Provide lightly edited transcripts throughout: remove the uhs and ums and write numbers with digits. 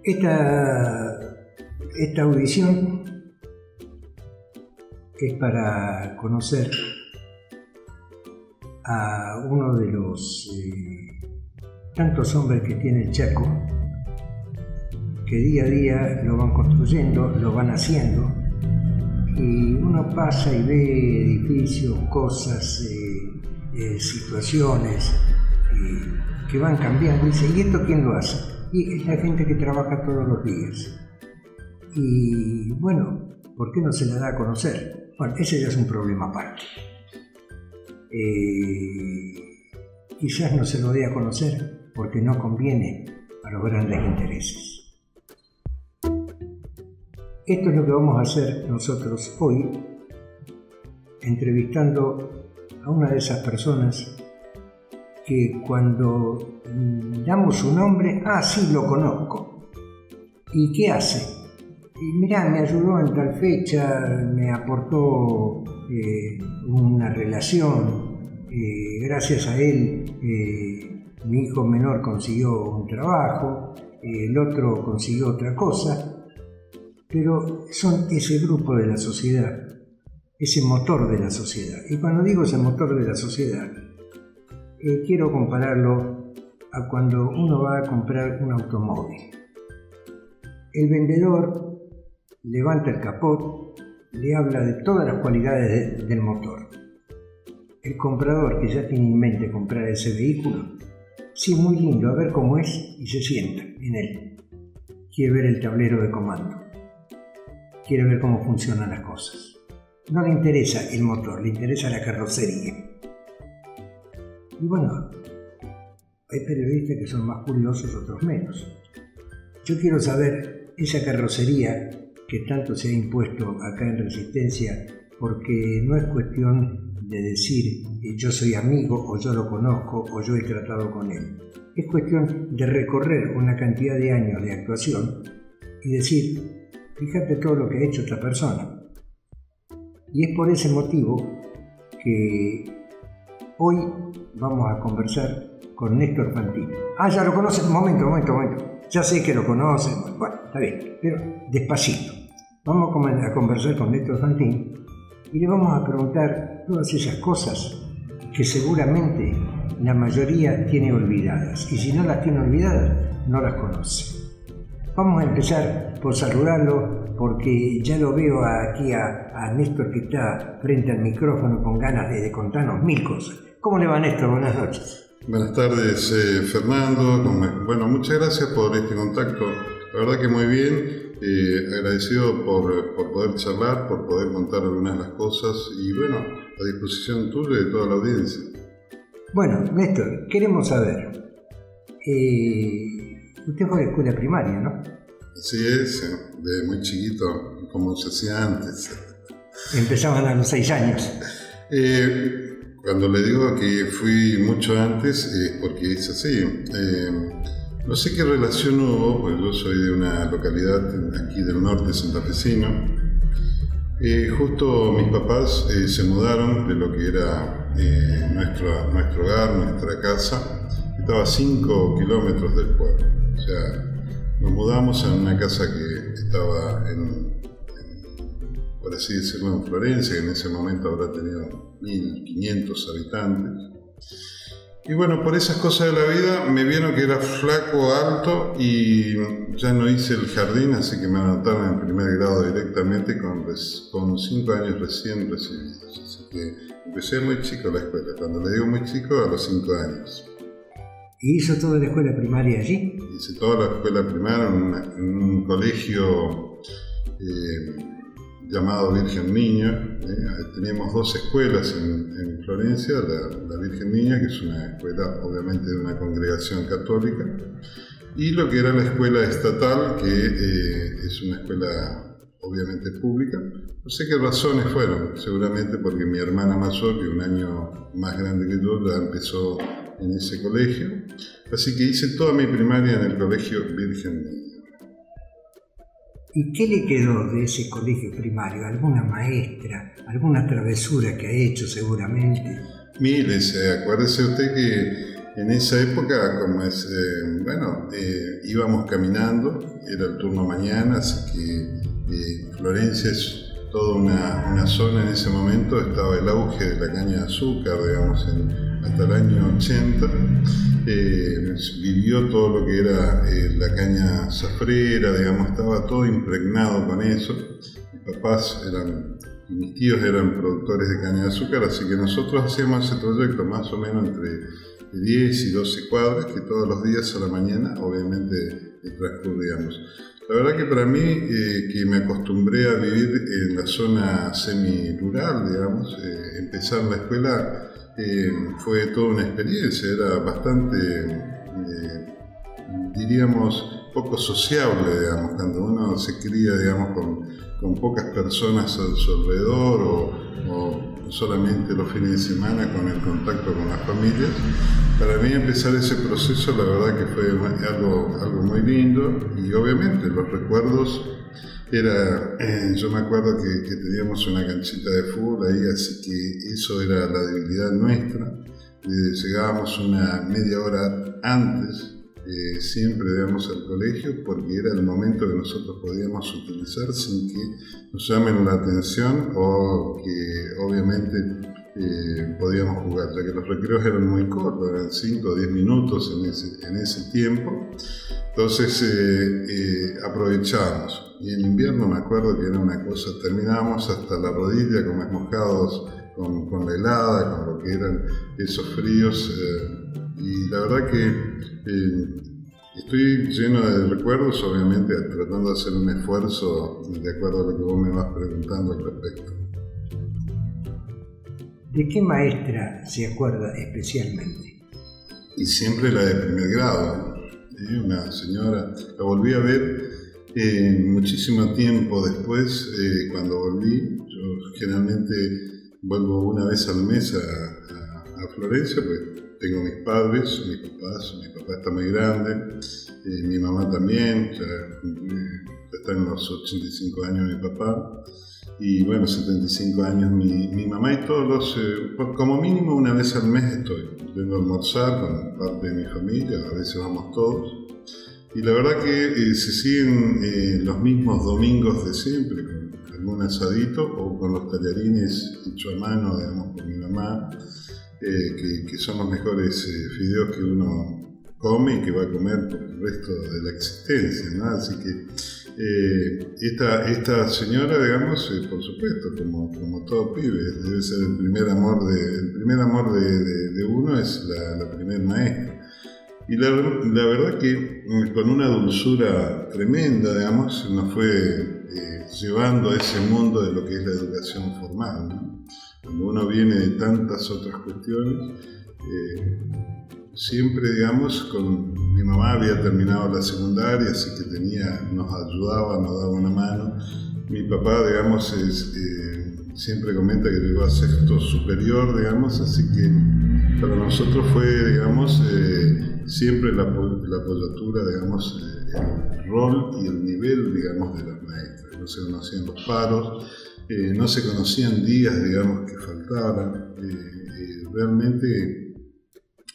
Esta audición es para conocer a uno de los tantos hombres que tiene el Chaco, que día a día lo van construyendo, lo van haciendo, y uno pasa y ve edificios, cosas, situaciones que van cambiando y dice, ¿y esto quién lo hace? Y es la gente que trabaja todos los días. Y bueno, ¿por qué no se la da a conocer? Bueno, ese ya es un problema aparte. Quizás no se lo dé a conocer porque no conviene a los grandes intereses. Esto es lo que vamos a hacer nosotros hoy, entrevistando a una de esas personas que cuando damos su nombre, sí, lo conozco. ¿Y qué hace? Mirá, me ayudó en tal fecha, me aportó una relación, gracias a él mi hijo menor consiguió un trabajo, el otro consiguió otra cosa, pero son ese grupo de la sociedad, ese motor de la sociedad. Y cuando digo ese motor de la sociedad, quiero compararlo a cuando uno va a comprar un automóvil. El vendedor levanta el capot, le habla de todas las cualidades del motor. El comprador que ya tiene en mente comprar ese vehículo, sí, muy lindo, a ver cómo es, y se sienta en él. Quiere ver el tablero de comando, quiere ver cómo funcionan las cosas. No le interesa el motor, le interesa la carrocería. Y bueno, hay periodistas que son más curiosos, otros menos. Yo quiero saber esa carrocería que tanto se ha impuesto acá en Resistencia, porque no es cuestión de decir yo soy amigo o yo lo conozco o yo he tratado con él. Es cuestión de recorrer una cantidad de años de actuación y decir, fíjate todo lo que ha hecho esta persona. Y es por ese motivo que hoy vamos a conversar con Néstor Fantin. Ya lo conocen, momento. Ya sé que lo conocen, bueno, está bien, pero despacito. Vamos a conversar con Néstor Fantin y le vamos a preguntar todas esas cosas que seguramente la mayoría tiene olvidadas. Y si no las tiene olvidadas, no las conoce. Vamos a empezar por saludarlo, porque ya lo veo aquí a Néstor, que está frente al micrófono con ganas de contarnos mil cosas. ¿Cómo le va, Néstor? Buenas noches. Buenas tardes, Fernando. Bueno, muchas gracias por este contacto. La verdad que muy bien. Agradecido por poder charlar, por poder contar algunas de las cosas y bueno, a disposición tuya y de toda la audiencia. Bueno, Néstor, queremos saber, usted fue a la escuela primaria, ¿no? Así es, de muy chiquito, como se hacía antes. Empezaban a los 6 años. Cuando le digo que fui mucho antes es porque es así. No sé qué relación hubo, pues yo soy de una localidad aquí del norte santafesino. Justo mis papás se mudaron de lo que era nuestro hogar, nuestra casa. Estaba a 5 kilómetros del pueblo. O sea, nos mudamos a una casa que estaba por así decirlo, en Florencia, que en ese momento habrá tenido 1.500 habitantes. Y bueno, por esas cosas de la vida me vieron que era flaco, alto y ya no hice el jardín, así que me anotaron en primer grado directamente con 5 años recién recibidos. Así que empecé muy chico la escuela, cuando le digo muy chico, a los 5 años. ¿Y hizo toda la escuela primaria allí? Hice toda la escuela primaria en un colegio llamado Virgen Niño. Teníamos 2 escuelas en Florencia, la Virgen Niña, que es una escuela obviamente de una congregación católica, y lo que era la escuela estatal, que es una escuela obviamente pública. No sé qué razones fueron, seguramente porque mi hermana mayor, que es un año más grande que yo, ya empezó en ese colegio, así que hice toda mi primaria en el colegio Virgen Niña. ¿Y qué le quedó de ese colegio primario? ¿Alguna maestra? ¿Alguna travesura que ha hecho seguramente? Miles, acuérdese usted que en esa época, como es, íbamos caminando, era el turno mañana, así que Florencia es toda una zona en ese momento, estaba el auge de la caña de azúcar, digamos, hasta el año 80. Vivió todo lo que era la caña zafrera, digamos, estaba todo impregnado con eso. Mis papás y mis tíos eran productores de caña de azúcar, así que nosotros hacíamos ese proyecto más o menos entre 10 y 12 cuadras, que todos los días a la mañana, obviamente, transcurríamos. La verdad que para mí, que me acostumbré a vivir en la zona semi-rural, digamos, empezar la escuela fue toda una experiencia, era bastante, diríamos, poco sociable, digamos, cuando uno se cría, digamos, con pocas personas a su alrededor o solamente los fines de semana con el contacto con las familias. Para mí empezar ese proceso, la verdad que fue algo muy lindo, y obviamente los recuerdos yo me acuerdo que teníamos una canchita de fútbol ahí, así que eso era la debilidad nuestra. Llegábamos una media hora antes, siempre, digamos, al colegio, porque era el momento que nosotros podíamos utilizar sin que nos llamen la atención o que obviamente podíamos jugar, ya que los recreos eran muy cortos, eran 5 o 10 minutos en ese tiempo. Entonces aprovechábamos, y en invierno me acuerdo que era una cosa, terminábamos hasta la rodilla como esmojados con la helada, con lo que eran esos fríos, y la verdad que estoy lleno de recuerdos, obviamente tratando de hacer un esfuerzo de acuerdo a lo que vos me vas preguntando al respecto. ¿De qué maestra se acuerda especialmente? Y siempre la de primer grado, una señora, la volví a ver muchísimo tiempo después, cuando volví. Yo generalmente vuelvo una vez al mes a Florencia, pues tengo mis padres, mis papás. Mi papá está muy grande, mi mamá también, ya está en los 85 años mi papá, y bueno, 75 años mi mamá, y todos como mínimo una vez al mes estoy. Vengo a almorzar con parte de mi familia, a veces vamos todos, y la verdad que se siguen los mismos domingos de siempre, con algún asadito o con los tallarines hechos a mano, digamos, por mi mamá, que son los mejores fideos que uno come y que va a comer por el resto de la existencia, ¿no? Así que esta señora, digamos, por supuesto, como todo pibe, debe ser el primer amor de uno, es la primer maestra. Y la verdad que con una dulzura tremenda, digamos, nos fue llevando a ese mundo de lo que es la educación formal, ¿no? Cuando uno viene de tantas otras cuestiones, siempre, digamos, mi mamá había terminado la secundaria, así que nos ayudaba, nos daba una mano. Mi papá, digamos, siempre comenta que llegó a sexto superior, digamos, así que para nosotros fue, digamos, siempre la apoyatura, digamos, el rol y el nivel, digamos, de las maestras. No se conocían los paros, no se conocían días, digamos, que faltaran. Realmente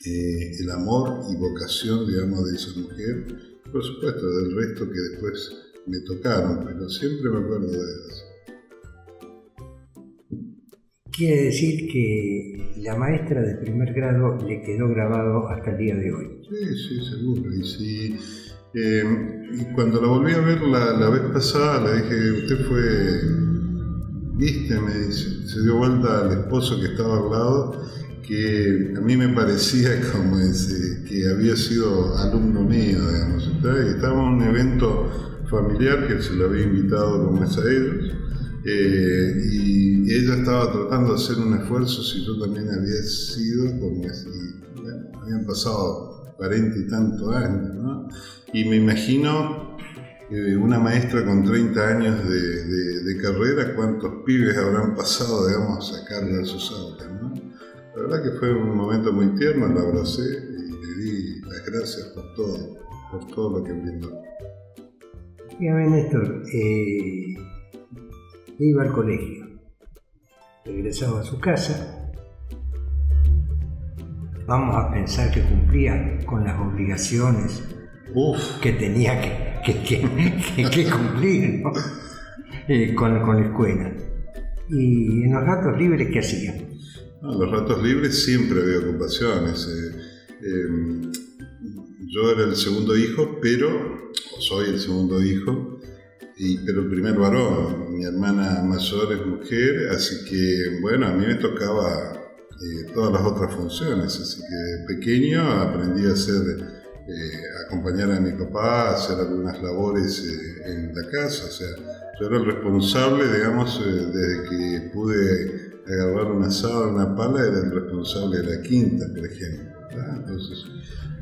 el amor y vocación, digamos, de esa mujer, por supuesto, del resto que después me tocaron, pero siempre me acuerdo de ellas. Quiere decir que la maestra de primer grado le quedó grabado hasta el día de hoy. Sí, seguro. Y cuando la volví a ver la vez pasada, le dije, usted viste, me dice, se dio vuelta al esposo que estaba al lado, que a mí me parecía como que había sido alumno mío, digamos. Estábamos en un evento familiar que se lo había invitado como es a ellos, y ella estaba tratando de hacer un esfuerzo si yo también había sido como bueno, habían pasado 40 y tantos años, ¿no? Y me imagino una maestra con 30 años de carrera, cuántos pibes habrán pasado, digamos, a sacarla de sus aulas, ¿no? La verdad que fue un momento muy tierno, la abracé y le di las gracias por todo lo que brindó. Dígame, Néstor, iba al colegio, regresaba a su casa, vamos a pensar que cumplía con las obligaciones que tenía que cumplir, ¿no? con la escuela. Y en los ratos libres, ¿qué hacía? En los ratos libres siempre había ocupaciones. Yo era el segundo hijo, soy el segundo hijo, pero el primer varón. Mi hermana mayor es mujer, así que, bueno, a mí me tocaba todas las otras funciones. Así que de pequeño aprendí a acompañar a mi papá, a hacer algunas labores en la casa. O sea, yo era el responsable, digamos, desde que pude agarrar una asada, una pala, era el responsable de la quinta, por ejemplo, ¿verdad? Entonces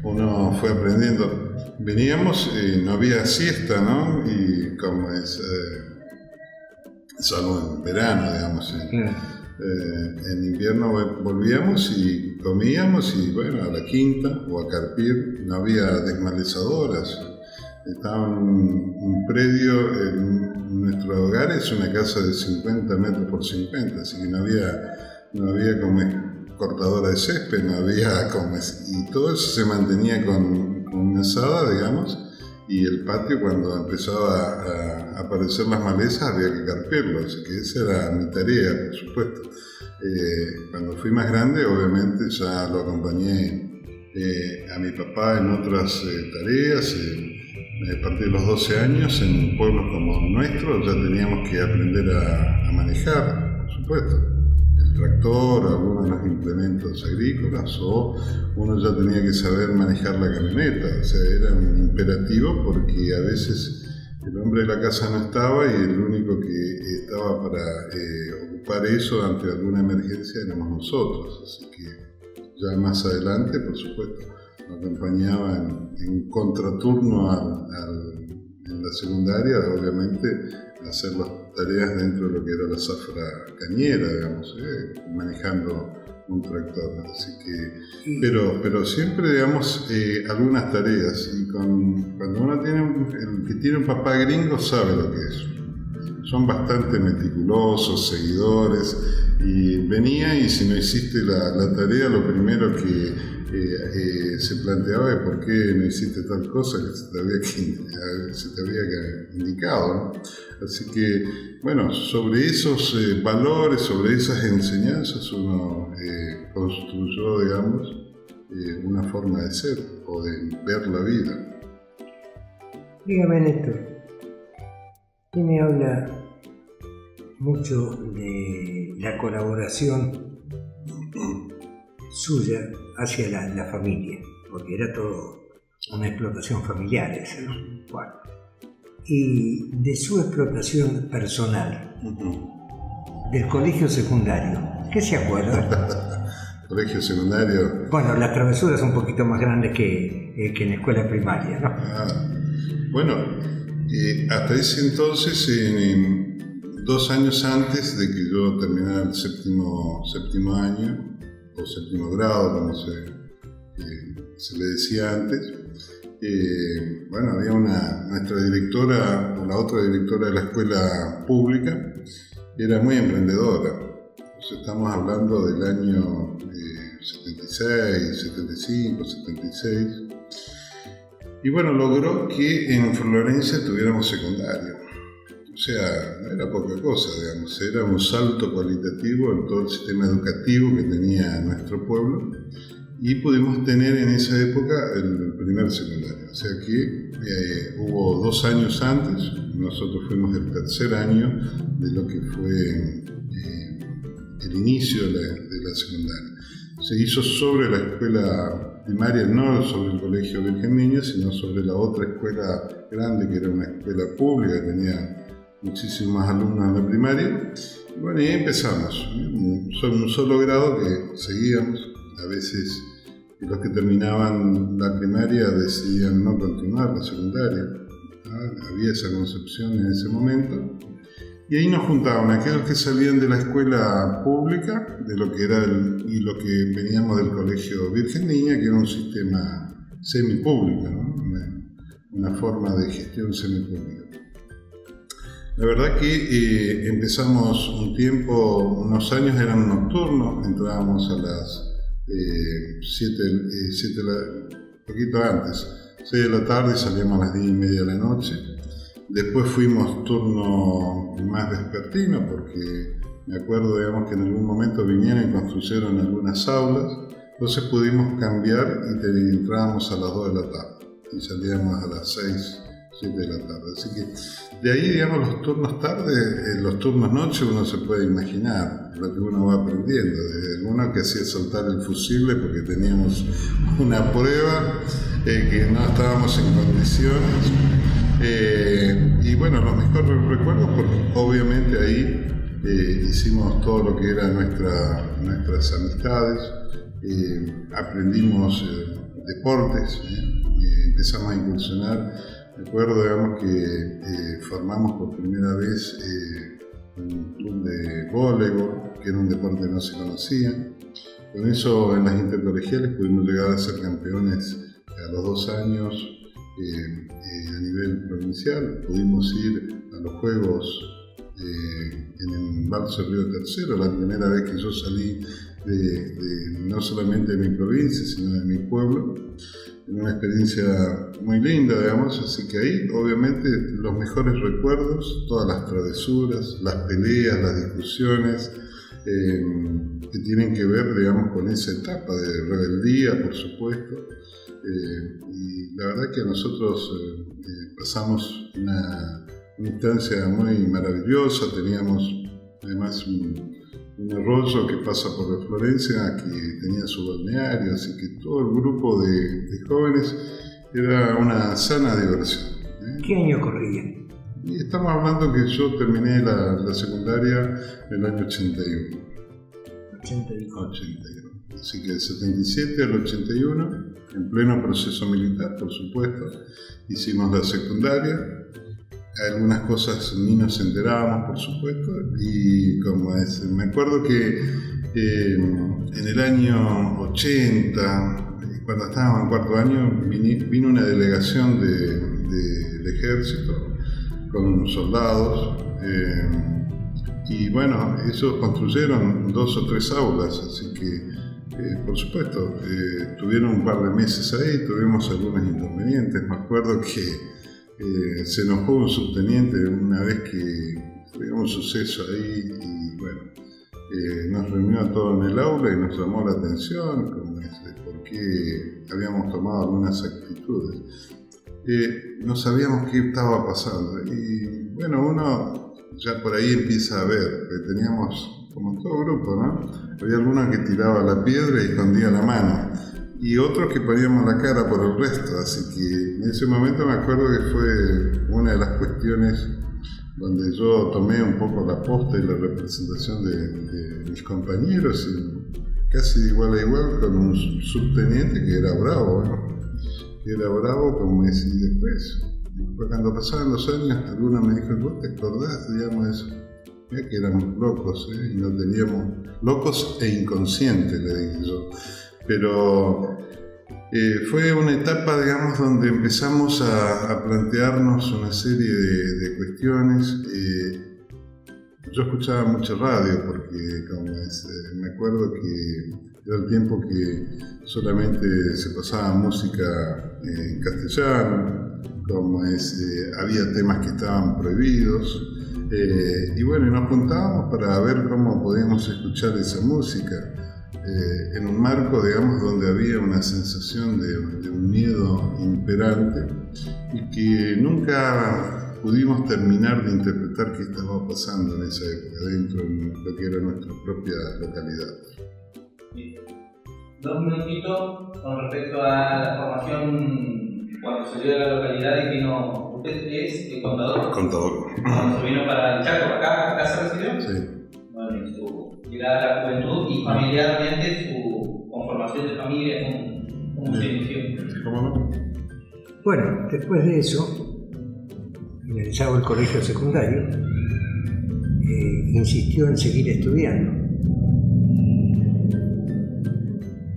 uno fue aprendiendo. Veníamos, no había siesta, ¿no? Y como es, salvo en verano, digamos, en invierno volvíamos y comíamos y bueno, a la quinta o a carpir. No había desmalezadoras. Estaba en un predio, en nuestro hogar es una casa de 50 metros por 50, así que no había como cortadora de césped, no había como, y todo eso se mantenía con una asada, digamos, y el patio cuando empezaba a aparecer las malezas había que carpirlo, así que esa era mi tarea, por supuesto. Cuando fui más grande, obviamente ya lo acompañé a mi papá en otras tareas. A partir de los 12 años, en pueblos como nuestro, ya teníamos que aprender a manejar, por supuesto, el tractor, algunos de los implementos agrícolas, o uno ya tenía que saber manejar la camioneta. O sea, era un imperativo porque a veces el hombre de la casa no estaba y el único que estaba para ocupar eso ante alguna emergencia éramos nosotros. Así que ya más adelante, por supuesto, me acompañaba en contraturno en la secundaria, obviamente, a hacer las tareas dentro de lo que era la zafra cañera, digamos, manejando un tractor. Así que, pero siempre, digamos, algunas tareas. Y cuando uno el que tiene un papá gringo sabe lo que es. Son bastante meticulosos, seguidores, y venía y si no hiciste la tarea, lo primero que se planteaba es por qué no hiciste tal cosa que se te había indicado, ¿no? Así que, bueno, sobre esos valores, sobre esas enseñanzas, uno construyó, digamos, una forma de ser o de ver la vida. Dígame, Néstor, usted me habla mucho de la colaboración suya hacia la familia, porque era todo una explotación familiar esa, ¿no? Bueno, y de su explotación personal, del colegio secundario, ¿qué se acuerda? Colegio secundario. Bueno, las travesuras un poquito más grandes que en la escuela primaria, ¿no? Bueno, hasta ese entonces, 2 años antes de que yo terminara el séptimo año, o séptimo grado, como se le decía antes, bueno, había nuestra directora, o la otra directora de la escuela pública, era muy emprendedora. Entonces, estamos hablando del año 76, 75, 76. Y bueno, logró que en Florencia tuviéramos secundario. O sea, no era poca cosa, digamos, era un salto cualitativo en todo el sistema educativo que tenía nuestro pueblo y pudimos tener en esa época el primer secundario. O sea que hubo 2 años antes, nosotros fuimos el tercer año de lo que fue el inicio de la secundaria. Se hizo sobre la escuela primaria, no sobre el Colegio Virgen Niña, sino sobre la otra escuela grande, que era una escuela pública que tenía muchísimos alumnos en la primaria. Y bueno, y ahí empezamos. Un solo grado que seguíamos. A veces los que terminaban la primaria decidían no continuar la secundaria. Había esa concepción en ese momento. Y ahí nos juntaban aquellos que salían de la escuela pública, de lo que era y lo que veníamos del Colegio Virgen Niña, que era un sistema semipúblico, ¿no? Una forma de gestión semipública. La verdad que empezamos unos años eran nocturnos, entrábamos a las poquito antes, 6 de la tarde y salíamos a las 10:30 de la noche. Después fuimos turno más vespertino porque me acuerdo, digamos, que en algún momento vinieron y construyeron algunas aulas, entonces pudimos cambiar y entrábamos a las 2 de la tarde y salíamos a las 6, 7 de la tarde. Así que de ahí, digamos, los turnos tarde, los turnos noche, uno se puede imaginar lo que uno va aprendiendo. Desde alguno que hacía saltar el fusible porque teníamos una prueba que no estábamos en condiciones. Y bueno, los mejores recuerdos porque obviamente ahí hicimos todo lo que eran nuestras amistades, aprendimos deportes, empezamos a incursionar. Recuerdo, digamos, que formamos por primera vez un club de voleibol, que era un deporte que no se conocía. Con eso, en las intercolegiales pudimos llegar a ser campeones a los 2 años a nivel provincial. Pudimos ir a los Juegos en el Embalse Río Tercero, la primera vez que yo salí no solamente de mi provincia, sino de mi pueblo. Una experiencia muy linda, digamos, así que ahí obviamente los mejores recuerdos, todas las travesuras, las peleas, las discusiones que tienen que ver, digamos, con esa etapa de rebeldía, por supuesto, y la verdad que nosotros pasamos una instancia muy maravillosa. Teníamos además un arroyo que pasa por Florencia que tenía su balneario, así que todo el grupo de jóvenes era una sana diversión. ¿Qué año corría? Y estamos hablando que yo terminé la secundaria en el año 81. 81. Así que del 77 al 81, en pleno proceso militar, por supuesto, hicimos la secundaria. Algunas cosas ni nos enterábamos, por supuesto, y me acuerdo que en el año 80, cuando estábamos en cuarto año, vino una delegación del ejército con soldados, y bueno, ellos construyeron 2 o 3 aulas, así que por supuesto, tuvieron un par de meses ahí, tuvimos algunos inconvenientes. Me acuerdo que se enojó un subteniente una vez que tuvimos un suceso ahí y bueno, nos reunió a todos en el aula y nos llamó la atención por qué habíamos tomado algunas actitudes. No sabíamos qué estaba pasando y bueno, uno ya por ahí empieza a ver, que teníamos como todo grupo, ¿no? Había algunos que tiraba la piedra y escondía la mano y otros que poníamos la cara por el resto, así que en ese momento me acuerdo que fue una de las cuestiones donde yo tomé un poco la posta y la representación de mis compañeros, y casi de igual a igual con un subteniente que era bravo, ¿no? Que era bravo, como decía después. Cuando pasaban los años, alguno me dijo, ¿vos te acordás, digamos, eso? Mira que éramos locos, y no teníamos, locos e inconscientes, le dije yo. Pero fue una etapa, digamos, donde empezamos a plantearnos una serie de cuestiones. Yo escuchaba mucho radio porque, me acuerdo que era el tiempo que solamente se pasaba música en castellano, había temas que estaban prohibidos. Y bueno, nos juntábamos para ver cómo podíamos escuchar esa música. En un marco, digamos, donde había una sensación de un miedo imperante y que nunca pudimos terminar de interpretar qué estaba pasando en esa época dentro de lo que era nuestra propia localidad. 2 minutitos con respecto a la formación cuando salió de la localidad y vino. ¿Usted es contador? Contador. Cuando se vino para el Chaco, acá se residió. Sí. Bueno, y su llegada a la juventud y familiarmente su conformación de familia, ¿cómo se inició? ¿Cómo no? Bueno, después de eso, finalizado el colegio secundario, insistió en seguir estudiando.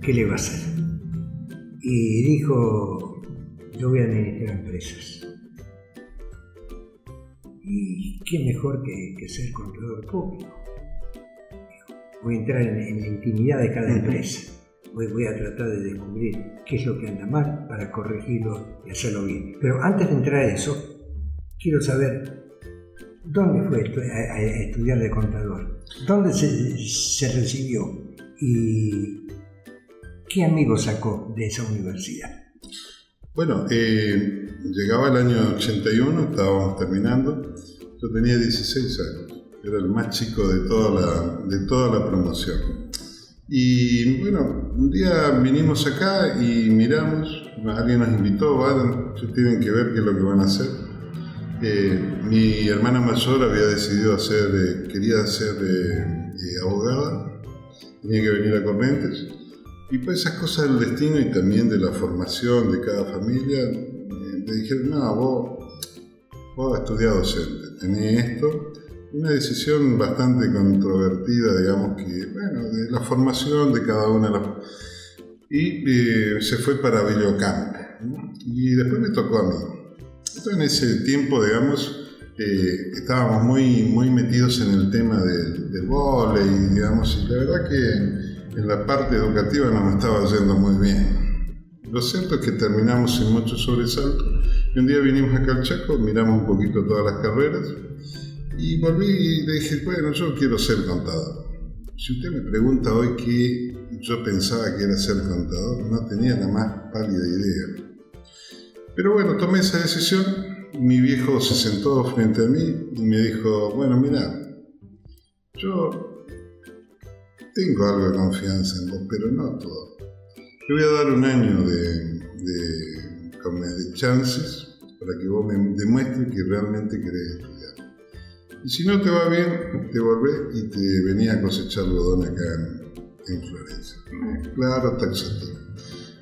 ¿Qué le va a hacer? Y dijo, yo voy a administrar empresas. Y qué mejor que ser contador público. Dijo, voy a entrar en la intimidad de cada empresa. voy a tratar de descubrir qué es lo que anda mal para corregirlo y hacerlo bien. Pero antes de entrar a eso, quiero saber dónde fue a estudiar de contador, dónde se recibió y qué amigos sacó de esa universidad. Bueno, llegaba el año 81, estábamos terminando, yo tenía 16 años, era el más chico de toda la promoción. Y bueno, un día vinimos acá y miramos, alguien nos invitó, vayan, tienen que ver qué es lo que van a hacer. Mi hermana mayor había decidido quería ser abogada, tenía que venir a Corrientes. Y pues esas cosas del destino y también de la formación de cada familia, le dijeron, no, vos has estudiado docente, tenés esto. Una decisión bastante controvertida, digamos, de la formación de cada una de las... Y se fue para Villocamp, ¿no? Y después me tocó a mí. Entonces en ese tiempo, digamos, estábamos muy metidos en el tema del vóley, digamos, y la verdad que en la parte educativa no me estaba yendo muy bien. Lo cierto es que terminamos sin mucho sobresalto y un día vinimos acá al Chaco, miramos un poquito todas las carreras y volví y le dije, bueno, yo quiero ser contador. Si usted me pregunta hoy qué yo pensaba que era ser contador, no tenía la más pálida idea. Pero bueno, tomé esa decisión, mi viejo se sentó frente a mí y me dijo, bueno, mira, yo tengo algo de confianza en vos, pero no todo. Te voy a dar un año de chances para que vos me demuestres que realmente querés estudiar. Y si no te va bien, te volvés y te venís a cosechar algodón acá en Florencia. Claro, taxativo.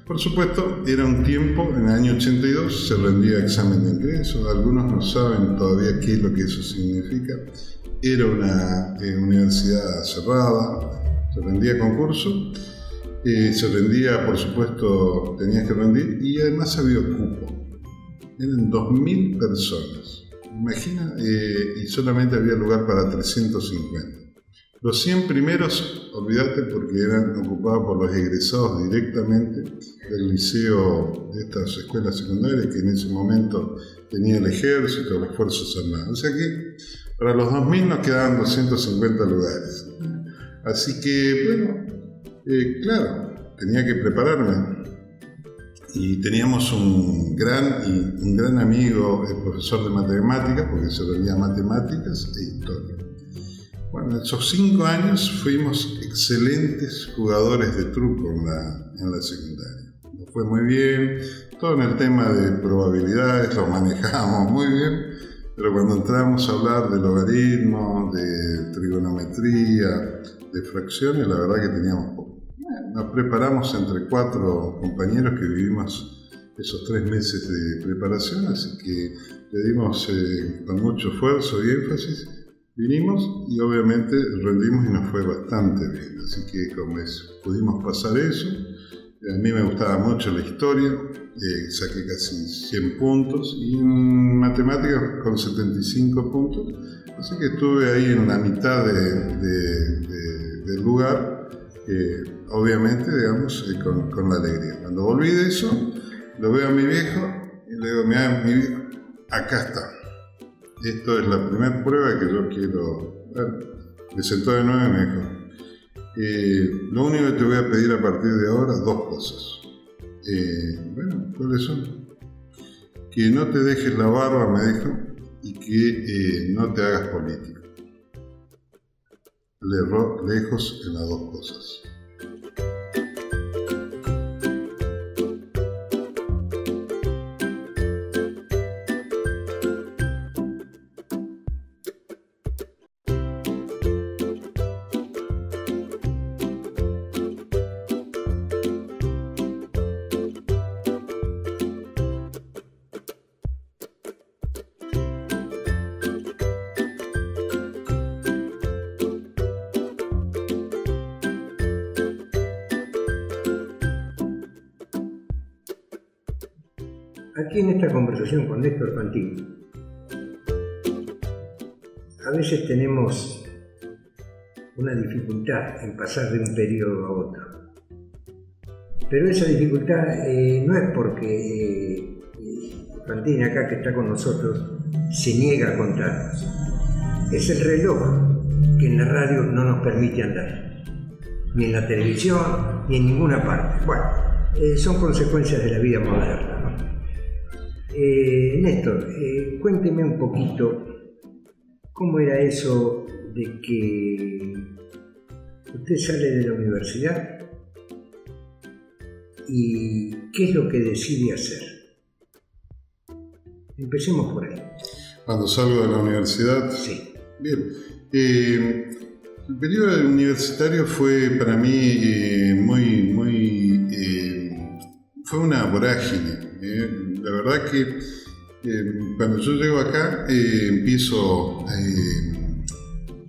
Por supuesto, era un tiempo, en el año 82 se rendía examen de ingreso, algunos no saben todavía qué es lo que eso significa. Era una universidad cerrada, se rendía concurso, se rendía, por supuesto, tenías que rendir y además había cupo. Eran 2.000 personas, imagina, y solamente había lugar para 350. Los 100 primeros, olvídate, porque eran ocupados por los egresados directamente del liceo de estas escuelas secundarias que en ese momento tenía el ejército, las fuerzas armadas. O sea que para los 2.000 nos quedaban 250 lugares. Así que, bueno, claro, tenía que prepararme. Y teníamos un gran amigo, el profesor de matemáticas, porque se rendía matemáticas e historia. Bueno, en esos 5 años fuimos excelentes jugadores de truco en la secundaria. Nos fue muy bien, todo en el tema de probabilidades lo manejábamos muy bien, pero cuando entramos a hablar de logaritmos, de trigonometría, de fracciones, la verdad que teníamos poco. Nos preparamos entre 4 compañeros que vivimos esos 3 meses de preparación, así que le dimos con mucho esfuerzo y énfasis. Vinimos y obviamente rendimos y nos fue bastante bien, así que pudimos pasar eso. A mí me gustaba mucho la historia, saqué casi 100 puntos y en matemáticas con 75 puntos, así que estuve ahí en la mitad del lugar, obviamente, digamos, con la alegría. Cuando volví de eso, lo veo a mi viejo y le digo, mira, mi viejo, acá está. Esto es la primera prueba que yo quiero ver. Me sentó de nuevo y me dijo, lo único que te voy a pedir a partir de ahora, 2 cosas. Bueno, ¿cuáles son? Que no te dejes la barba, me dijo, y que no te hagas político. Le erró lejos en las 2 cosas. Aquí en esta conversación con Néstor Fantini, a veces tenemos una dificultad en pasar de un periodo a otro. Pero esa dificultad no es porque Fantini acá que está con nosotros se niega a contarnos. Es el reloj que en la radio no nos permite andar, ni en la televisión, ni en ninguna parte. Bueno, son consecuencias de la vida moderna, ¿no? Néstor, cuénteme un poquito cómo era eso de que usted sale de la universidad y qué es lo que decide hacer. Empecemos por ahí. Cuando salgo de la universidad. Sí. Bien. El periodo universitario fue para mí fue una vorágine. La verdad que cuando yo llego acá empiezo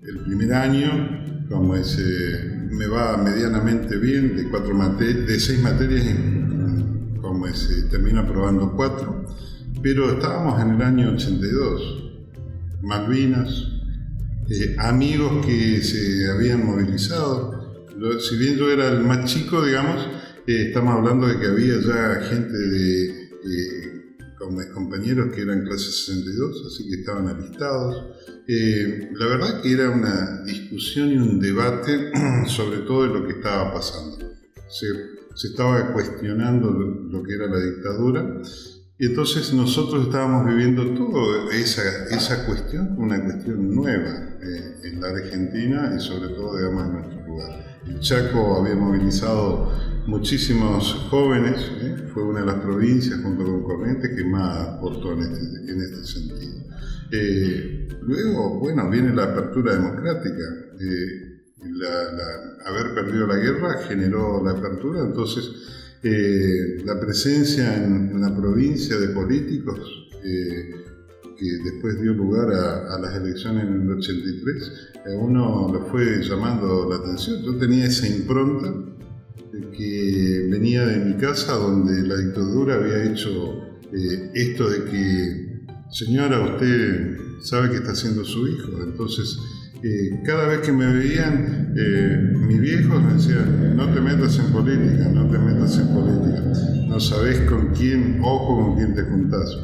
el primer año, como me va medianamente bien, de 6 materias, como termino aprobando 4, pero estábamos en el año 82, Malvinas, amigos que se habían movilizado. Si bien yo era el más chico, digamos, estamos hablando de que había ya gente con mis compañeros que eran clase 62, así que estaban alistados. La verdad que era una discusión y un debate sobre todo de lo que estaba pasando. Se estaba cuestionando lo que era la dictadura, y entonces nosotros estábamos viviendo toda esa cuestión, una cuestión nueva en la Argentina y sobre todo, digamos, en nuestro lugar. El Chaco había movilizado muchísimos jóvenes, fue una de las provincias junto con Corrientes que más aportó en este sentido. Luego, bueno, viene la apertura democrática. Haber perdido la guerra generó la apertura, entonces la presencia en la provincia de políticos que después dio lugar a las elecciones en el 83, a uno le fue llamando la atención. Yo tenía esa impronta que venía de mi casa, donde la dictadura había hecho esto de que, señora, usted sabe que está haciendo su hijo. Entonces, cada vez que me veían, mis viejos me decían: no te metas en política, no te metas en política, no sabés con quién, ojo con quién te juntás.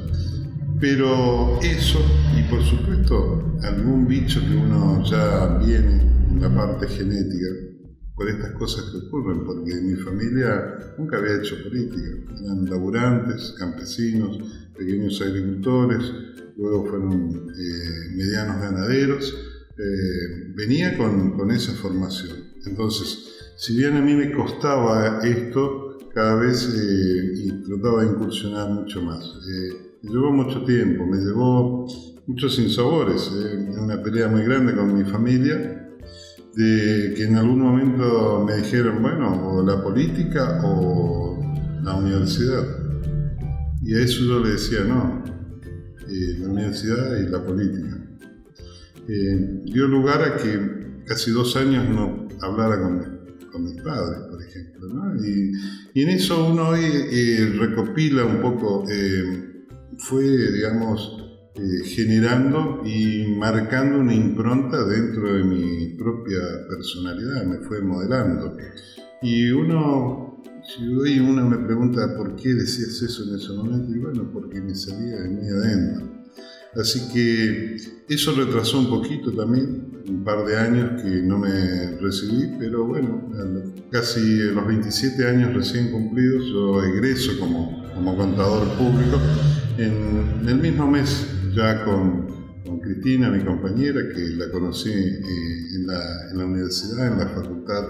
Pero eso, y por supuesto algún bicho que uno ya viene en la parte genética, por estas cosas que ocurren, porque mi familia nunca había hecho política, eran laburantes, campesinos, pequeños agricultores, luego fueron medianos ganaderos. Venía con esa formación. Entonces, si bien a mí me costaba esto, cada vez trataba de incursionar mucho más. Me llevó mucho tiempo, me llevó muchos sinsabores, una pelea muy grande con mi familia, de que en algún momento me dijeron, bueno, o la política o la universidad. Y a eso yo le decía, no, la universidad y la política. Dio lugar a que casi 2 años no hablara con mis padres, por ejemplo, ¿no? Y en eso uno hoy recopila un poco, fue, digamos, generando y marcando una impronta dentro de mi propia personalidad, me fue modelando. Y si hoy uno me pregunta por qué decías eso en ese momento, y bueno, porque me salía de mí adentro. Así que eso retrasó un poquito también, un par de años que no me recibí, pero bueno, casi a los 27 años recién cumplidos, yo egreso como contador público en el mismo mes, ya con Cristina, mi compañera, que la conocí en la universidad, en la Facultad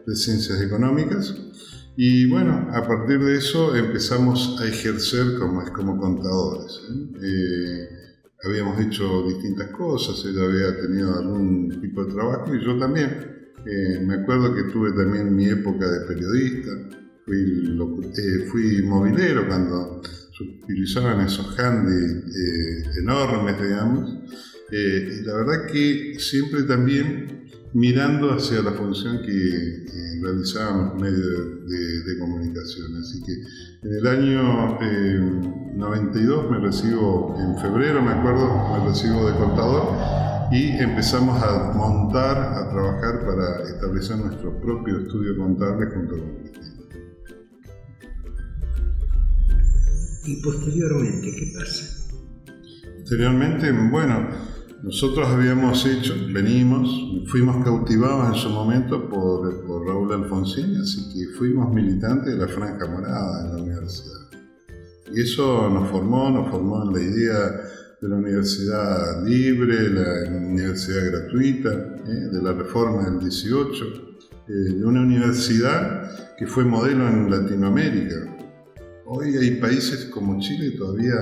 de Ciencias Económicas. Y bueno, a partir de eso empezamos a ejercer como contadores. Habíamos hecho distintas cosas, ella había tenido algún tipo de trabajo y yo también. Me acuerdo que tuve también mi época de periodista, fui movilero cuando se utilizaban esos handy enormes, digamos, y la verdad que siempre también mirando hacia la función que realizaban los medios de comunicación. Así que en el año 92 me recibo, en febrero me acuerdo, me recibo de contador y empezamos a trabajar para establecer nuestro propio estudio contable junto con Cristina. ¿Y posteriormente qué pasa? Posteriormente, bueno, nosotros fuimos cautivados en su momento por Raúl Alfonsín, así que fuimos militantes de la Franja Morada en la universidad. Y eso nos formó en la idea de la universidad libre, la universidad gratuita, de la reforma del 18, de una universidad que fue modelo en Latinoamérica. Hoy hay países como Chile todavía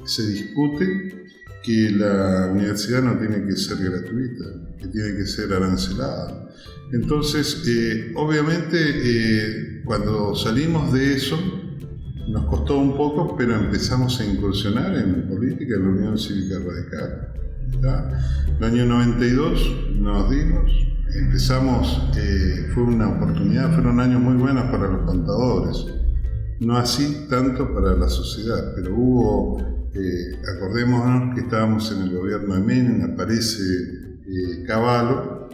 se discute que la universidad no tiene que ser gratuita, que tiene que ser arancelada. Entonces, obviamente, cuando salimos de eso, nos costó un poco, pero empezamos a incursionar en política en la Unión Cívica Radical. El año 92 nos dimos, empezamos, fue una oportunidad, fueron años muy buenos para los contadores, no así tanto para la sociedad, pero hubo, acordémonos que estábamos en el gobierno de Menem, aparece Cavallo,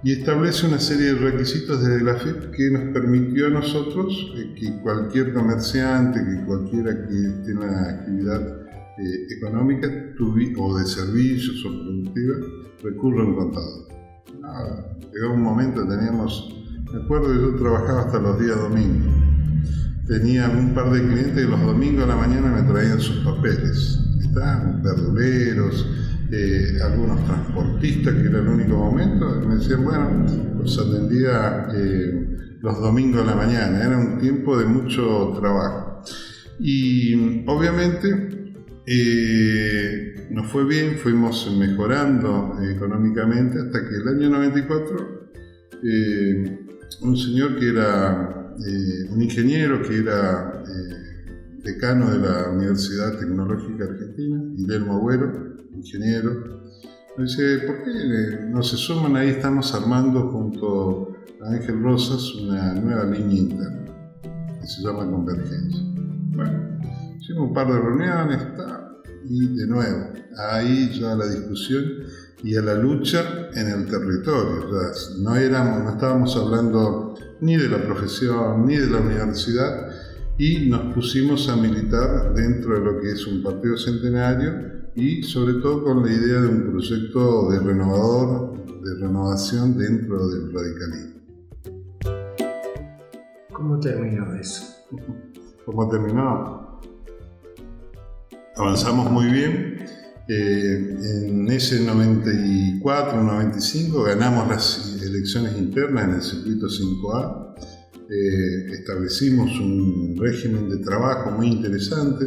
y establece una serie de requisitos desde la FIP que nos permitió a nosotros que cualquier comerciante, que cualquiera que esté en una actividad económica o de servicios o productiva, recurra a un contador. Llegó un momento, me acuerdo que yo trabajaba hasta los días domingos. Tenía un par de clientes que los domingos a la mañana me traían sus papeles. Estaban verduleros, algunos transportistas, que era el único momento, me decían, bueno, los atendía los domingos a la mañana, era un tiempo de mucho trabajo. Y obviamente nos fue bien, fuimos mejorando económicamente, hasta que el año 94 un señor que era un ingeniero que era decano de la Universidad Tecnológica Argentina, Guillermo Agüero, ingeniero, me dice, ¿por qué no se suman? Ahí estamos armando junto a Ángel Rosas una nueva línea interna que se llama Convergencia. Bueno, hicimos un par de reuniones y de nuevo, ahí ya la discusión y a la lucha en el territorio. O sea, no estábamos hablando ni de la profesión ni de la universidad, y nos pusimos a militar dentro de lo que es un partido centenario y sobre todo con la idea de un proyecto de renovación dentro del radicalismo. ¿Cómo terminó eso? ¿Cómo terminó? Avanzamos muy bien. En ese 94, 95 ganamos las elecciones internas en el circuito 5A. Establecimos un régimen de trabajo muy interesante.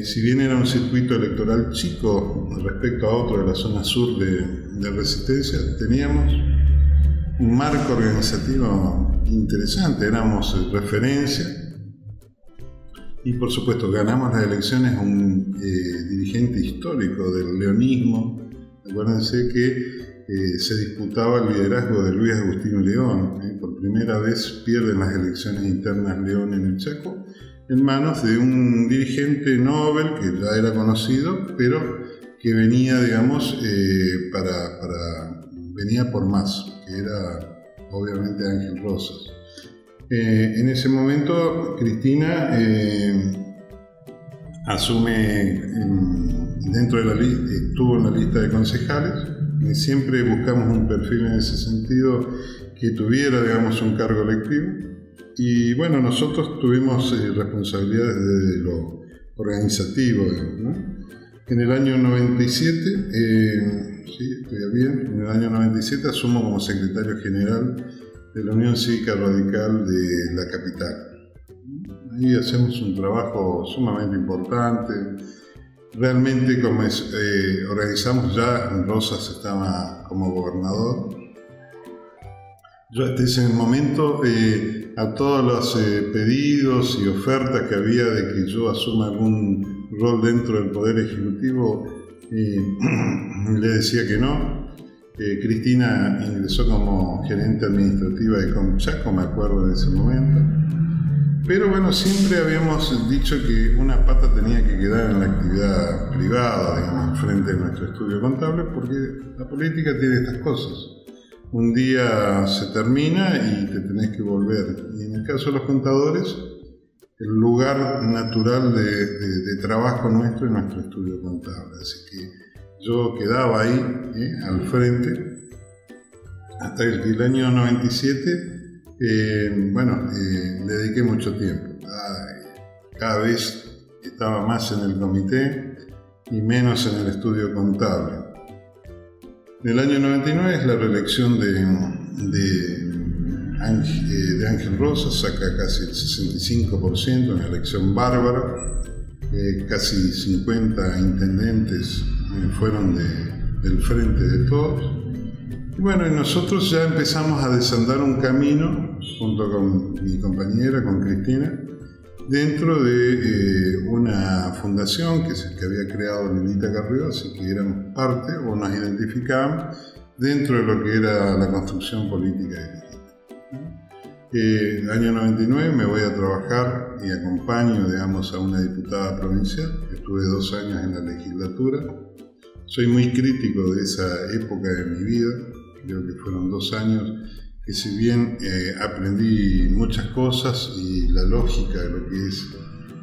Si bien era un circuito electoral chico respecto a otro de la zona sur de Resistencia, teníamos un marco organizativo interesante, éramos referencia y por supuesto ganamos las elecciones a un dirigente histórico del leonismo. Acuérdense que se disputaba el liderazgo de Luis Agustín León. Por primera vez pierden las elecciones internas León en el Chaco en manos de un dirigente Nobel que ya era conocido, pero que venía, digamos, venía por más, que era obviamente Ángel Rosas. En ese momento Cristina asume dentro de la lista, estuvo en la lista de concejales. Siempre buscamos un perfil en ese sentido que tuviera, digamos, un cargo electivo. Y bueno, nosotros tuvimos responsabilidades desde lo organizativo, ¿no? En el año 97, en el año 97 asumo como secretario general de la Unión Cívica Radical de la capital. Ahí hacemos un trabajo sumamente importante. Realmente organizamos ya, Rosas estaba como gobernador. Yo hasta ese momento, a todos los pedidos y ofertas que había de que yo asuma algún rol dentro del Poder Ejecutivo, le decía que no. Cristina ingresó como gerente administrativa de Comchaco, me acuerdo de ese momento. Pero bueno, siempre habíamos dicho que una pata tenía que quedar en la actividad privada, digamos, frente a nuestro estudio contable, porque la política tiene estas cosas. Un día se termina y te tenés que volver. Y en el caso de los contadores, el lugar natural de trabajo nuestro en nuestro estudio contable. Así que yo quedaba ahí, al frente, hasta el año 97, le dediqué mucho tiempo. Cada vez estaba más en el comité y menos en el estudio contable. En el año 99 es la reelección de Ángel Rosa, saca casi el 65%, una elección bárbara. Casi 50 intendentes fueron del Frente de Todos. Y bueno, nosotros ya empezamos a desandar un camino, junto con mi compañera, con Cristina, dentro de una fundación que había creado Lilita Carrió, así que éramos parte o nos identificaban dentro de lo que era la construcción política de Lilita. El año 99 me voy a trabajar y acompaño, digamos, a una diputada provincial. Estuve 2 años en la legislatura. Soy muy crítico de esa época de mi vida. Creo que fueron 2 años que, si bien aprendí muchas cosas y la lógica de lo que es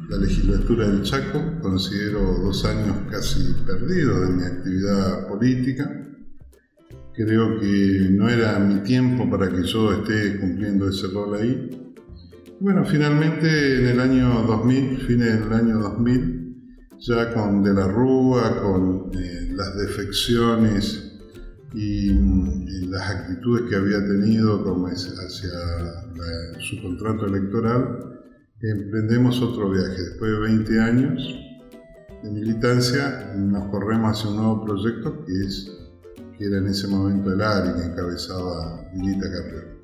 la legislatura del Chaco, considero 2 años casi perdidos de mi actividad política. Creo que no era mi tiempo para que yo esté cumpliendo ese rol ahí. Bueno, finalmente en el año 2000, fines del año 2000, ya con De la Rúa, con las defecciones y las actitudes que había tenido como hacia su contrato electoral, emprendemos otro viaje. Después de 20 años de militancia, nos corremos hacia un nuevo proyecto que era en ese momento el ARI, que encabezaba Lilita Carrió.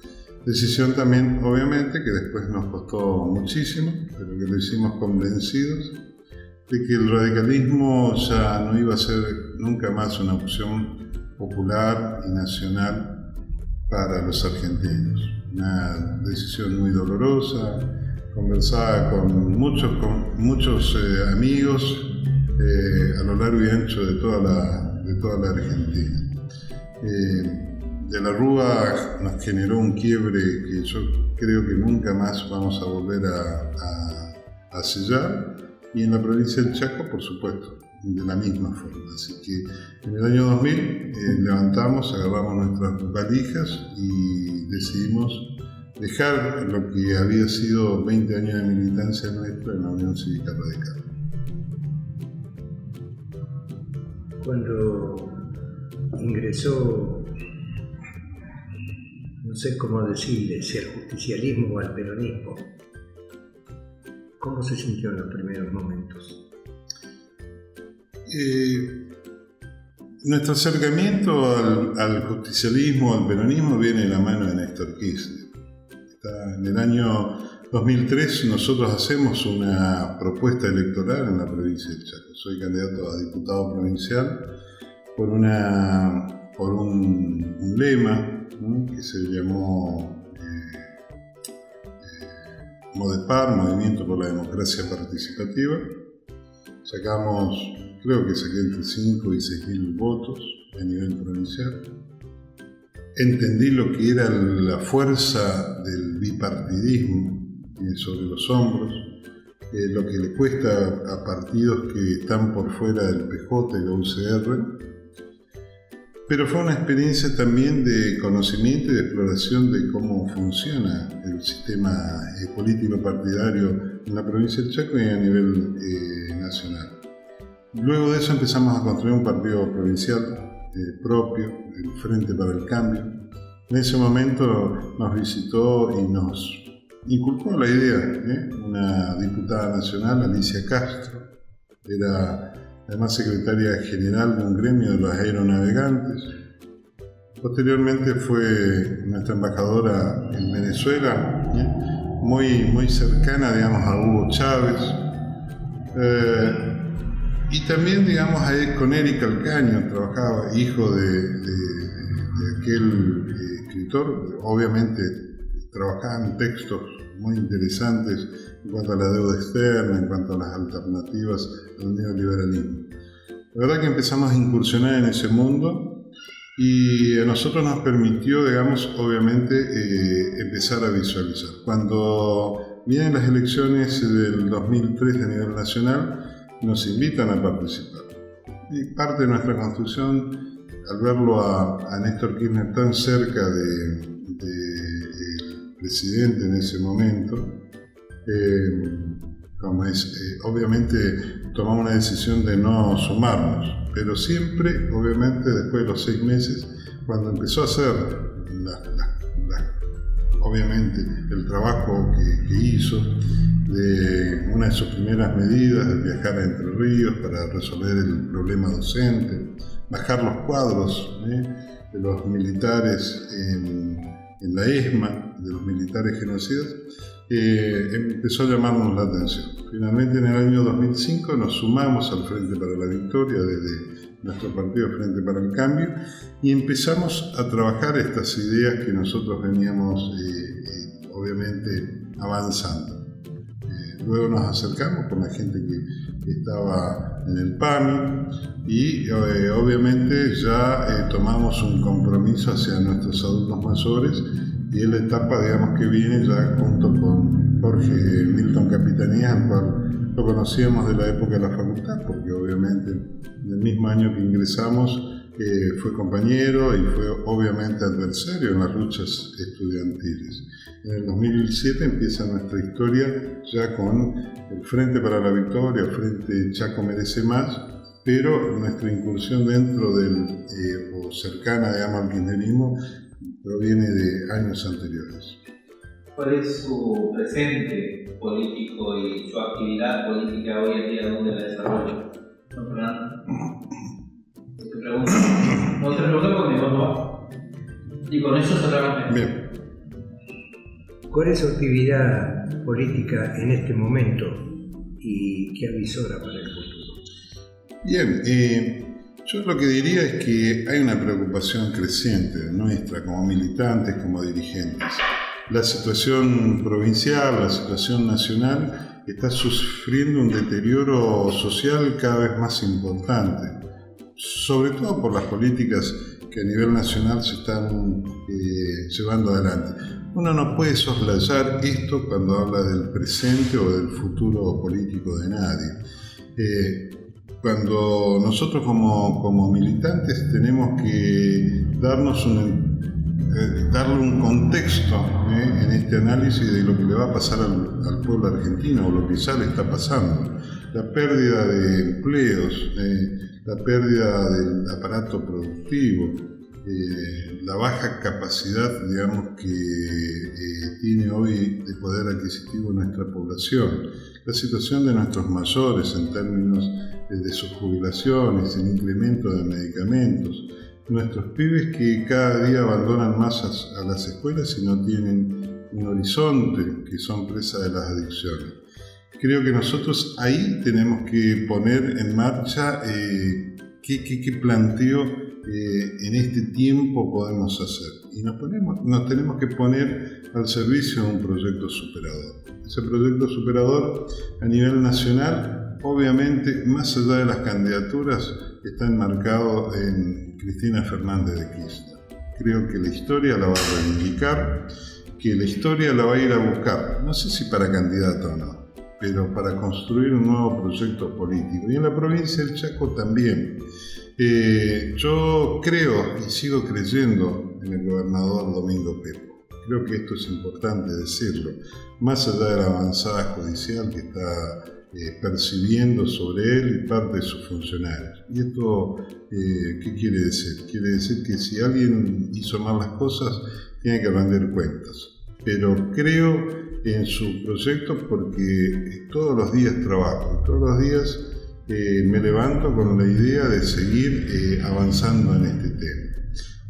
Decisión también, obviamente, que después nos costó muchísimo, pero que lo hicimos convencidos de que el radicalismo ya no iba a ser nunca más una opción popular y nacional para los argentinos. Una decisión muy dolorosa, conversada con muchos amigos a lo largo y ancho de toda la Argentina. De la Rúa nos generó un quiebre que yo creo que nunca más vamos a volver a sellar, y en la provincia del Chaco, por supuesto, de la misma forma. Así que en el año 2000 levantamos, agarramos nuestras valijas y decidimos dejar lo que había sido 20 años de militancia nuestra en la Unión Cívica Radical. Cuando ingresó, no sé cómo decirle, si al justicialismo o al peronismo, ¿cómo se sintió en los primeros momentos? Nuestro acercamiento al justicialismo, al peronismo, viene de la mano de Néstor Kirchner. En el año 2003 nosotros hacemos una propuesta electoral en la provincia del Chaco. Soy candidato a diputado provincial por un lema, ¿no?, que se llamó MODEPAR, Movimiento por la Democracia Participativa. Creo que saqué entre 5 y 6.000 votos a nivel provincial. Entendí lo que era la fuerza del bipartidismo sobre los hombros, lo que le cuesta a partidos que están por fuera del PJ y la UCR, pero fue una experiencia también de conocimiento y de exploración de cómo funciona el sistema político partidario en la provincia del Chaco y a nivel nacional. Luego de eso empezamos a construir un partido provincial propio, el Frente para el Cambio. En ese momento nos visitó y nos inculcó la idea, una diputada nacional, Alicia Castro, era además secretaria general de un gremio de los aeronavegantes. Posteriormente fue nuestra embajadora en Venezuela, muy cercana, digamos, a Hugo Chávez. Y también, digamos, con Eric Calcaño trabajaba, hijo de aquel escritor. Obviamente trabajaban textos muy interesantes en cuanto a la deuda externa, en cuanto a las alternativas al neoliberalismo. La verdad que empezamos a incursionar en ese mundo y a nosotros nos permitió, digamos, obviamente empezar a visualizar. Cuando vienen las elecciones del 2003 a nivel nacional, nos invitan a participar. Y parte de nuestra construcción, al verlo a Néstor Kirchner tan cerca del presidente en ese momento, obviamente tomamos una decisión de no sumarnos, pero siempre, obviamente, después de los 6 meses, cuando empezó a hacer obviamente el trabajo que hizo, de una de sus primeras medidas de viajar a Entre Ríos para resolver el problema docente, bajar los cuadros de los militares en la ESMA, de los militares genocidas, empezó a llamarnos la atención. Finalmente, en el año 2005 nos sumamos al Frente para la Victoria desde nuestro partido Frente para el Cambio y empezamos a trabajar estas ideas que nosotros veníamos obviamente avanzando. Luego nos acercamos con la gente que estaba en el PAMI y obviamente ya tomamos un compromiso hacia nuestros adultos mayores, y es la etapa, digamos, que viene ya junto con Jorge Milton Capitanía, al cual lo conocíamos de la época de la facultad, porque obviamente en el mismo año que ingresamos fue compañero y fue obviamente adversario en las luchas estudiantiles. En el 2007 empieza nuestra historia ya con el Frente para la Victoria, el Frente Chaco Merece Más, pero nuestra incursión dentro del, o cercana, digamos, al kirchnerismo, proviene de años anteriores. ¿Cuál es su presente político y su actividad política hoy en día? ¿Dónde la desarrolla? ¿Don Fernando? Te pregunto. No te pregunto porque mi voto va. Y con eso cerramos. Bien. ¿Cuál es su actividad política en este momento y qué avisora para el futuro? Bien, yo lo que diría es que hay una preocupación creciente nuestra como militantes, como dirigentes. La situación provincial, la situación nacional está sufriendo un deterioro social cada vez más importante, sobre todo por las políticas que a nivel nacional se están llevando adelante. Uno no puede soslayar esto cuando habla del presente o del futuro político de nadie. Cuando nosotros como militantes tenemos que darle un contexto en este análisis de lo que le va a pasar al pueblo argentino o lo que ya le está pasando. La pérdida de empleos, la pérdida del aparato productivo, la baja capacidad, digamos, que tiene hoy de poder adquisitivo nuestra población, la situación de nuestros mayores en términos de sus jubilaciones, el incremento de medicamentos, nuestros pibes que cada día abandonan más a las escuelas y no tienen un horizonte, que son presa de las adicciones. Creo que nosotros ahí tenemos que poner en marcha qué planteo en este tiempo podemos hacer. Y nos tenemos que poner al servicio de un proyecto superador. Ese proyecto superador a nivel nacional, obviamente, más allá de las candidaturas, está enmarcado en Cristina Fernández de Kirchner. Creo que la historia la va a reivindicar, que la historia la va a ir a buscar, no sé si para candidato o no, pero para construir un nuevo proyecto político. Y en la provincia del Chaco también. Yo creo y sigo creyendo en el gobernador Domingo Pepo. Creo que esto es importante decirlo, más allá de la avanzada judicial que está percibiendo sobre él y parte de sus funcionarios. ¿Y esto qué quiere decir? Quiere decir que si alguien hizo mal las cosas, tiene que rendir cuentas. Pero creo en su proyecto porque todos los días trabajo, todos los días me levanto con la idea de seguir avanzando en este tema.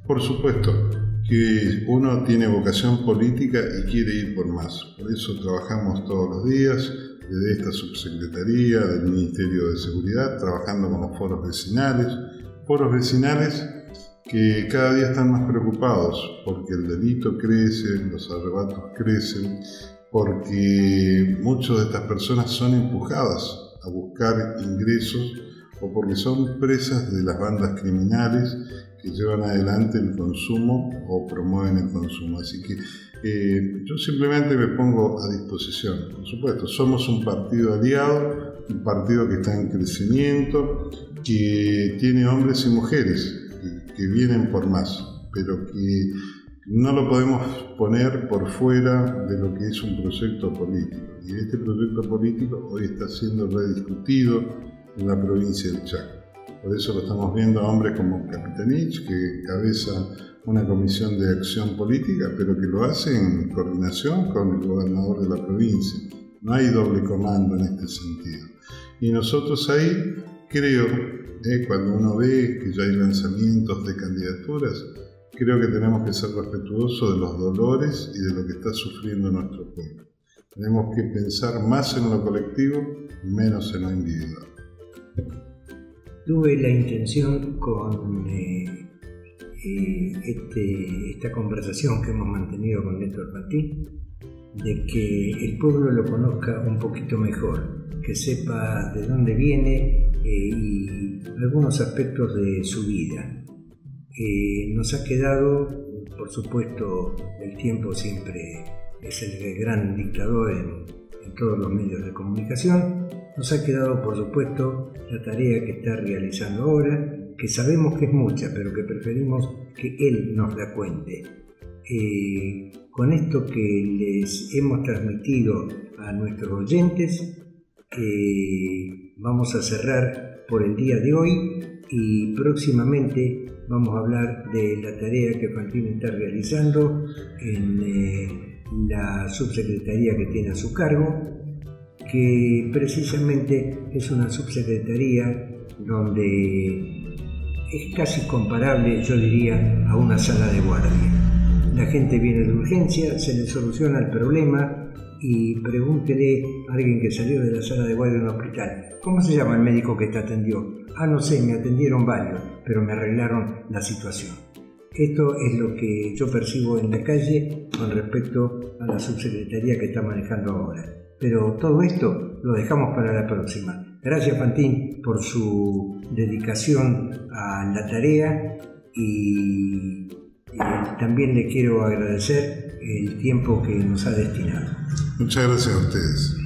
Por supuesto que uno tiene vocación política y quiere ir por más. Por eso trabajamos todos los días, desde esta subsecretaría del Ministerio de Seguridad, trabajando con los foros vecinales que cada día están más preocupados porque el delito crece, los arrebatos crecen, porque muchas de estas personas son empujadas a buscar ingresos o porque son presas de las bandas criminales que llevan adelante el consumo o promueven el consumo. Así que Yo simplemente me pongo a disposición. Por supuesto, somos un partido aliado, un partido que está en crecimiento, que tiene hombres y mujeres que vienen por más, pero que no lo podemos poner por fuera de lo que es un proyecto político. Y este proyecto político hoy está siendo rediscutido en la provincia del Chaco. Por eso lo estamos viendo a hombres como Capitanich, que encabeza una comisión de acción política, pero que lo hace en coordinación con el gobernador de la provincia. No hay doble comando en este sentido. Y nosotros ahí, creo, cuando uno ve que ya hay lanzamientos de candidaturas, creo que tenemos que ser respetuosos de los dolores y de lo que está sufriendo nuestro pueblo. Tenemos que pensar más en lo colectivo y menos en lo individual. Tuve la intención con esta conversación que hemos mantenido con Néstor Fantín de que el pueblo lo conozca un poquito mejor, que sepa de dónde viene y algunos aspectos de su vida. Nos ha quedado, por supuesto, el tiempo siempre es el gran dictador en todos los medios de comunicación. Nos ha quedado, por supuesto, la tarea que está realizando ahora, que sabemos que es mucha, pero que preferimos que él nos la cuente. Con esto que les hemos transmitido a nuestros oyentes, vamos a cerrar por el día de hoy y próximamente vamos a hablar de la tarea que Fantín está realizando en la subsecretaría que tiene a su cargo, que precisamente es una subsecretaría donde es casi comparable, yo diría, a una sala de guardia. La gente viene de urgencia, se le soluciona el problema y pregúntele a alguien que salió de la sala de guardia de un hospital: ¿cómo se llama el médico que te atendió? Ah, no sé, me atendieron varios, pero me arreglaron la situación. Esto es lo que yo percibo en la calle con respecto a la subsecretaría que está manejando ahora. Pero todo esto lo dejamos para la próxima. Gracias, Fantín, por su dedicación a la tarea y también le quiero agradecer el tiempo que nos ha destinado. Muchas gracias a ustedes.